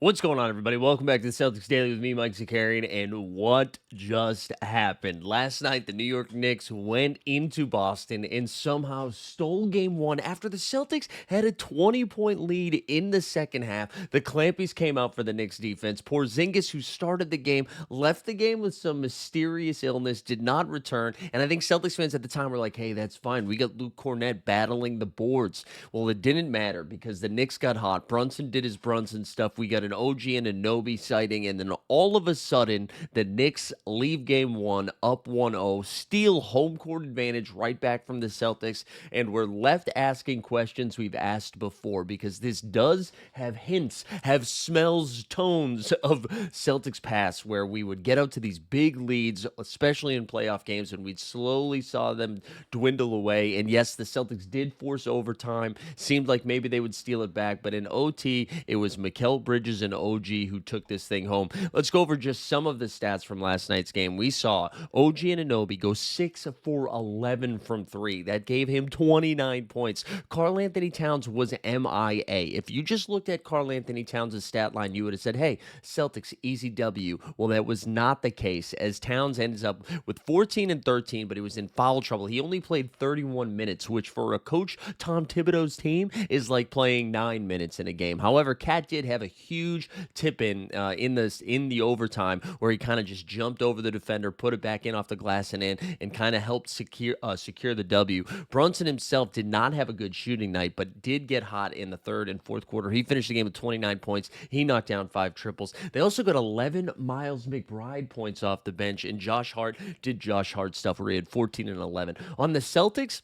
What's going on, everybody? Welcome back to the Celtics Daily with me, Mike Zakarian. And what just happened? Last night, the New York Knicks went into Boston and somehow stole game one after the Celtics had a 20-point lead in the second half. The Clampies came out for the Knicks defense. Porzingis, who started the game, left the game with some mysterious illness, did not return. And I think Celtics fans at the time were like, hey, that's fine. We got Luke Cornett battling the boards. Well, it didn't matter because the Knicks got hot. Brunson did his Brunson stuff. We got an OG and a Nobi sighting, and then all of a sudden, the Knicks leave game one up 1-0, steal home court advantage right back from the Celtics, and we're left asking questions we've asked before because this does have hints, have smells, tones of Celtics past where we would get out to these big leads, especially in playoff games, and we'd slowly saw them dwindle away. And yes, the Celtics did force overtime. Seemed like maybe they would steal it back, but in OT, it was Mikal Bridges and OG who took this thing home. Let's go over just some of the stats from last night's game. We saw OG Anunoby go 6 for 11 from three. That gave him 29 points. Karl Anthony Towns was MIA. If you just looked at Karl Anthony Towns' stat line, you would have said, hey, Celtics, easy W. Well, that was not the case, as Towns ends up with 14 and 13, but he was in foul trouble. He only played 31 minutes, which for a coach Tom Thibodeau's team is like playing 9 minutes in a game. However, Cat did have a huge tip in the overtime where he kind of just jumped over the defender, put it back in off the glass and in, and kind of helped secure the W. Brunson himself did not have a good shooting night, but did get hot in the third and fourth quarter. He finished the game with 29 points. He knocked down 5 triples. They also got 11 Miles McBride points off the bench, and Josh Hart did Josh Hart stuff where he had 14 and 11. On the Celtics,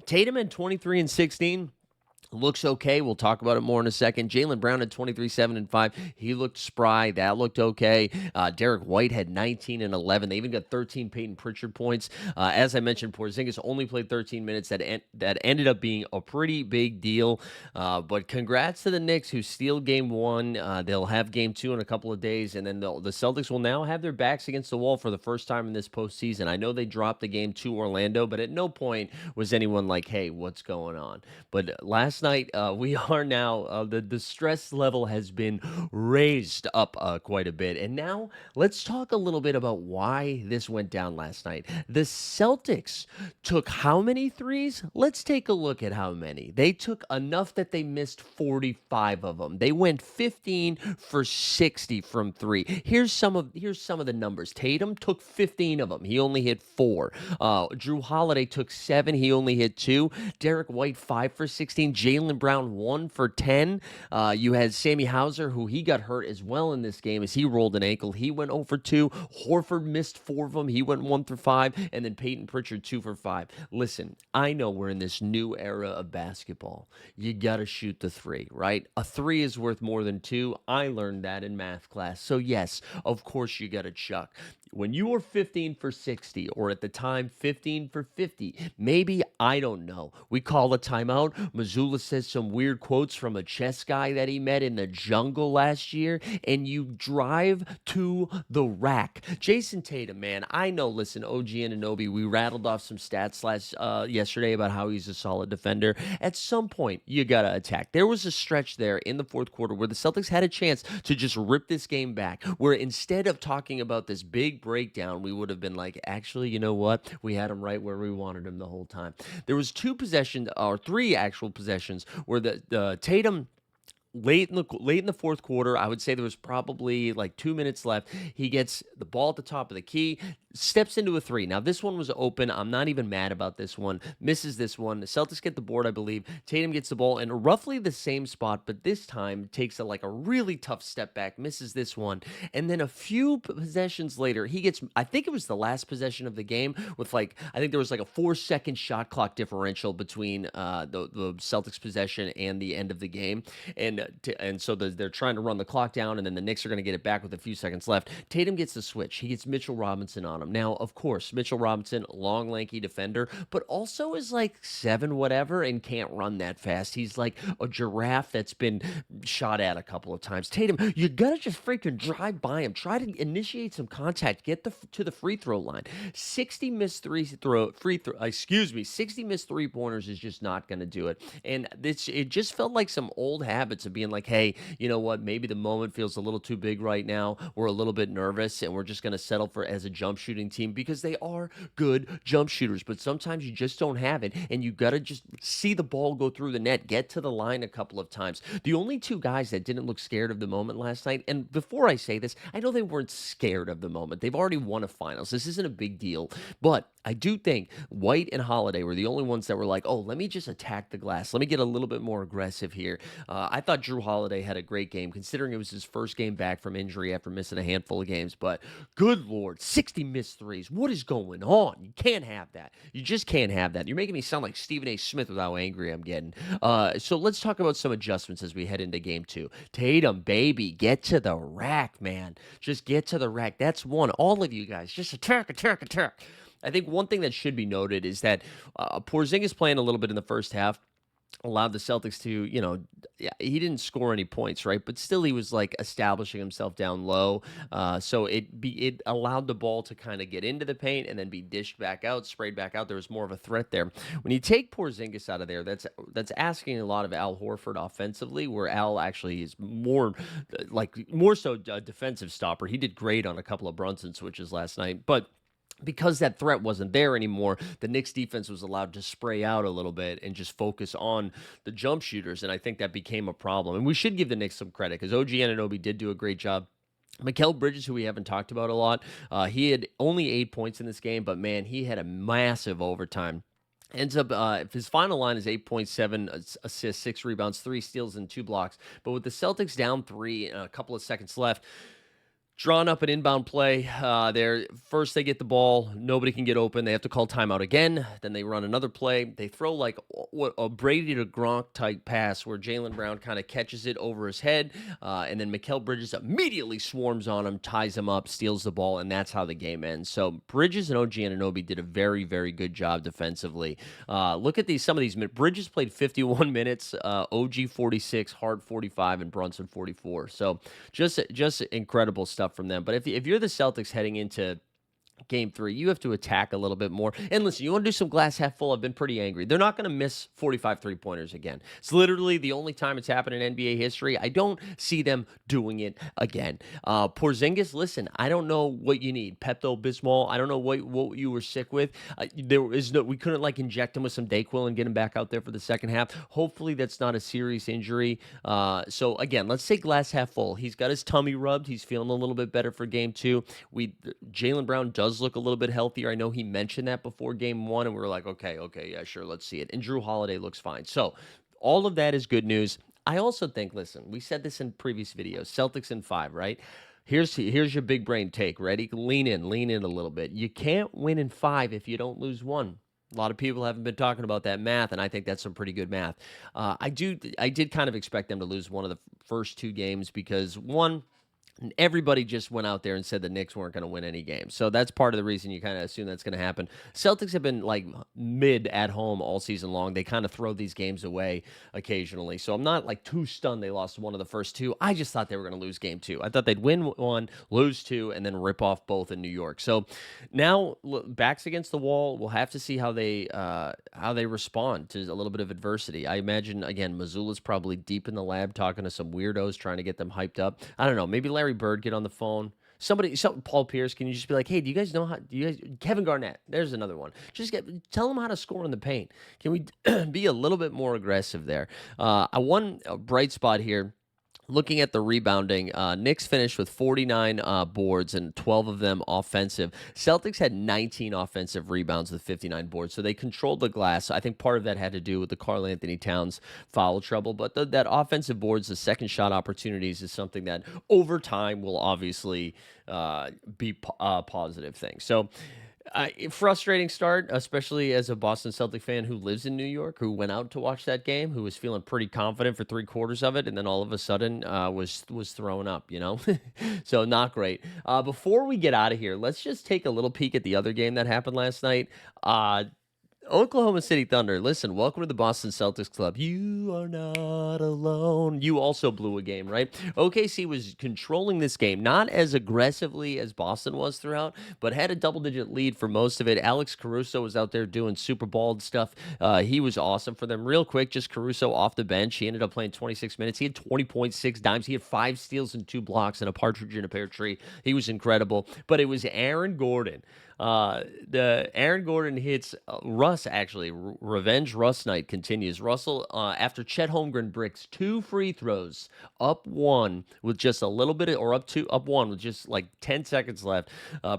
Tatum had 23 and 16. Looks okay. We'll talk about it more in a second. Jaylen Brown had 23, 7, and 5. He looked spry. That looked okay. Derek White had 19 and 11. They even got 13 Peyton Pritchard points. As I mentioned, Porzingis only played 13 minutes. That ended up being a pretty big deal. But congrats to the Knicks who steal game one. They'll have game two in a couple of days, and then the Celtics will now have their backs against the wall for the first time in this postseason. I know they dropped the game to Orlando, but at no point was anyone like, hey, what's going on? But last night, we are now, the stress level has been raised up quite a bit. And now let's talk a little bit about why this went down last night. The Celtics took how many threes? Let's take a look at how many. They took enough that they missed 45 of them. They went 15 for 60 from three. Here's some of the numbers. Tatum took 15 of them. He only hit 4. Drew Holiday took 7. He only hit 2. Derek White 5 for 16. Jaylen Brown 1 for 10. You had Sammy Hauser, who he got hurt as well in this game as he rolled an ankle. He went 0 for 2. Horford missed 4 of them. He went 1 for 5. And then Peyton Pritchard 2 for 5. Listen, I know we're in this new era of basketball. You got to shoot the 3, right? A 3 is worth more than 2. I learned that in math class. So yes, of course you got to chuck. When you were 15 for 60, or at the time 15 for 50, maybe, I don't know, we call a timeout. Mazzulla says some weird quotes from a chess guy that he met in the jungle last year, and you drive to the rack. Jason Tatum, man, I know, listen, OG Anunoby, we rattled off some stats yesterday about how he's a solid defender. At some point, you got to attack. There was a stretch there in the fourth quarter where the Celtics had a chance to just rip this game back, where instead of talking about this big breakdown, we would have been like, actually, you know what? We had him right where we wanted him the whole time. There was 2 possessions, or 3 actual possessions, where the Tatum late in the fourth quarter, I would say there was probably like 2 minutes left. He gets the ball at the top of the key, steps into a 3. Now, this one was open. I'm not even mad about this one. Misses this one. The Celtics get the board, I believe. Tatum gets the ball in roughly the same spot, but this time takes a really tough step back, misses this one. And then a few possessions later, he gets, I think it was the last possession of the game with I think there was like a 4-second shot clock differential between the Celtics possession and the end of the game. And so they're trying to run the clock down, and then the Knicks are going to get it back with a few seconds left. Tatum gets the switch. He gets Mitchell Robinson on him. him. Now, of course, Mitchell Robinson, long, lanky defender, but also is like 7 whatever and can't run that fast. He's like a giraffe that's been shot at a couple of times. Tatum, you gotta just freaking drive by him. Try to initiate some contact. Get to the free throw line. 60 missed free throw. Excuse me, 60 missed 3-pointers is just not gonna do it. And it just felt like some old habits of being like, hey, you know what? Maybe the moment feels a little too big right now. We're a little bit nervous, and we're just gonna settle for as a jump shooting team because they are good jump shooters. But sometimes you just don't have it, and you gotta just see the ball go through the net, get to the line a couple of times. The only two guys that didn't look scared of the moment last night, and before I say this, I know they weren't scared of the moment. They've already won a finals. This isn't a big deal, but I do think White and Holiday were the only ones that were like, oh, let me just attack the glass. Let me get a little bit more aggressive here. I thought Drew Holiday had a great game, considering it was his first game back from injury after missing a handful of games. But good Lord, 60 missed threes. What is going on? You can't have that. You just can't have that. You're making me sound like Stephen A. Smith with how angry I'm getting. So let's talk about some adjustments as we head into game 2. Tatum, baby, get to the rack, man. Just get to the rack. That's one. All of you guys, just attack, attack, attack. I think one thing that should be noted is that Porzingis playing a little bit in the first half allowed the Celtics to, yeah, he didn't score any points, right? But still, he was like establishing himself down low. So it allowed the ball to kind of get into the paint and then be dished back out, sprayed back out. There was more of a threat there. When you take Porzingis out of there, that's asking a lot of Al Horford offensively, where Al actually is more so a defensive stopper. He did great on a couple of Brunson switches last night, but because that threat wasn't there anymore, the Knicks defense was allowed to spray out a little bit and just focus on the jump shooters, and I think that became a problem. And we should give the Knicks some credit because OG Anunoby did do a great job. Mikal Bridges, who we haven't talked about a lot, he had only 8 points in this game, but man, he had a massive overtime. Ends up, his final line is 8.7 assists, 6 rebounds, 3 steals, and 2 blocks. But with the Celtics down 3 and a couple of seconds left, drawn up an inbound play. First they get the ball. Nobody can get open. They have to call timeout again. Then they run another play. They throw like a Brady to Gronk type pass where Jaylen Brown kind of catches it over his head. And then Mikal Bridges immediately swarms on him, ties him up, steals the ball, and that's how the game ends. So Bridges and OG Anunoby did a very, very good job defensively. Look at some of these minutes. Bridges played 51 minutes, OG 46, Hart 45, and Brunson 44. So just incredible stuff from them. But if you're the Celtics heading into Game 3, you have to attack a little bit more. And listen, you want to do some glass half full? I've been pretty angry. They're not going to miss 45 three-pointers again. It's literally the only time it's happened in NBA history. I don't see them doing it again. Porzingis, listen, I don't know what you need. Pepto-Bismol, I don't know what you were sick with. We couldn't inject him with some Dayquil and get him back out there for the second half. Hopefully that's not a serious injury. So again, let's say glass half full. He's got his tummy rubbed. He's feeling a little bit better for Game 2. Jaylen Brown does look a little bit healthier. I know he mentioned that before Game 1, and we were like, okay, yeah, sure, let's see it. And Drew Holiday looks fine. So all of that is good news. I also think, listen, we said this in previous videos, Celtics in 5, right? Here's your big brain take. Ready? Lean in a little bit. You can't win in 5 if you don't lose 1. A lot of people haven't been talking about that math, and I think that's some pretty good math. I did kind of expect them to lose one of the first 2 games because, one, everybody just went out there and said the Knicks weren't going to win any games. So that's part of the reason you kind of assume that's going to happen. Celtics have been mid at home all season long. They kind of throw these games away occasionally. So I'm not too stunned they lost one of the first 2. I just thought they were going to lose Game 2. I thought they'd win 1, lose 2, and then rip off both in New York. So now backs against the wall. We'll have to see how they respond to a little bit of adversity. I imagine, again, Mazzulla's probably deep in the lab talking to some weirdos trying to get them hyped up. I don't know. Maybe Larry Bird get on the phone. Paul Pierce, can you just be like, hey, do you guys know Kevin Garnett, there's another one. Tell them how to score in the paint. Can we be a little bit more aggressive there? One bright spot here. Looking at the rebounding, Knicks finished with 49 boards and 12 of them offensive. Celtics had 19 offensive rebounds with 59 boards, so they controlled the glass. I think part of that had to do with the Karl-Anthony Towns foul trouble, but that offensive boards, the second shot opportunities, is something that over time will obviously be a positive thing. So Frustrating start, especially as a Boston Celtic fan who lives in New York, who went out to watch that game, who was feeling pretty confident for 3 quarters of it, and then all of a sudden was throwing up. So not great. Before we get out of here, let's just take a little peek at the other game that happened last night. Uh, Oklahoma City Thunder, listen, welcome to the Boston Celtics club. You are not alone. You also blew a game, right? OKC was controlling this game, not as aggressively as Boston was throughout, but had a double-digit lead for most of it. Alex Caruso was out there doing Super Bowl stuff. He was awesome for them. Real quick, just Caruso off the bench. He ended up playing 26 minutes. He had 20.6 dimes. He had 5 steals and 2 blocks and a partridge in a pear tree. He was incredible. But it was Aaron Gordon. The Aaron Gordon hits Russ actually. Revenge Russ night continues. Russell, after Chet Holmgren bricks 2 free throws, up one with just a little bit of, or up one with just like 10 seconds left,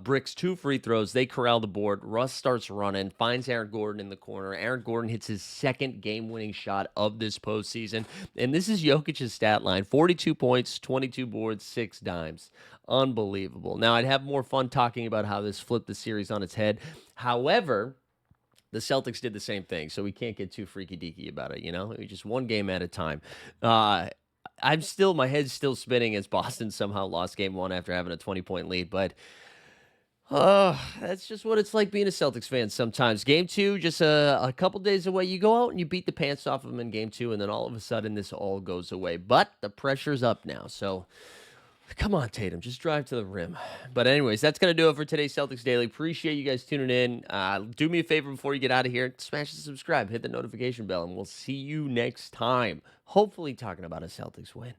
bricks 2 free throws. They corral the board. Russ starts running, finds Aaron Gordon in the corner. Aaron Gordon hits his second game-winning shot of this postseason, and this is Jokic's stat line: 42 points, 22 boards, 6 dimes. Unbelievable. Now, I'd have more fun talking about how this flipped the series on its head. However, the Celtics did the same thing, so we can't get too freaky deaky about it. Just one game at a time. My head's still spinning as Boston somehow lost game one after having a 20-point lead, but that's just what it's like being a Celtics fan sometimes. Game two, just a couple days away. You go out and you beat the pants off of them in game two, and then all of a sudden this all goes away. But the pressure's up now, so come on, Tatum, just drive to the rim. But anyways, that's going to do it for today's Celtics Daily. Appreciate you guys tuning in. Do me a favor before you get out of here. Smash the subscribe, hit the notification bell, and we'll see you next time. Hopefully talking about a Celtics win.